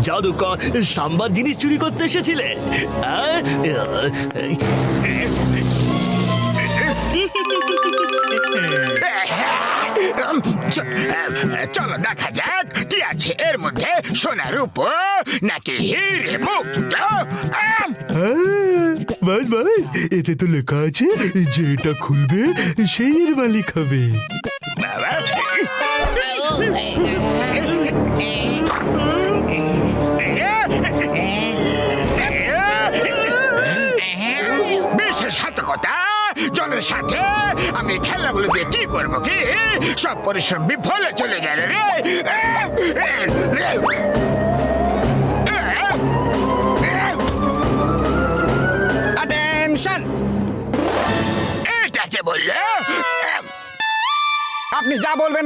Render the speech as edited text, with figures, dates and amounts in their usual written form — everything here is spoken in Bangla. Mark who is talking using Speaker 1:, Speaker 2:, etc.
Speaker 1: জাদুকর সাম্বার জিনিস চুরি করতে এসেছিলে?
Speaker 2: চলো দেখা যাক কি আছে এর মধ্যে, সোনার রূপো নাকি হিরে মুক্ত।
Speaker 1: বাস বাস, এতে তো লেখা আছে যে এটা খুলবে সেই এর মালিক হবে।
Speaker 2: বিশ্বাসঘাতকতা, জনের সাথে আমি খেলাগুলো দিয়ে কি করবো? কি সব পরিশ্রম বিফলে চলে গেল রে।
Speaker 3: অ্যাটেনশন!
Speaker 2: এটাকে বললে
Speaker 3: আপনি যা বলবেন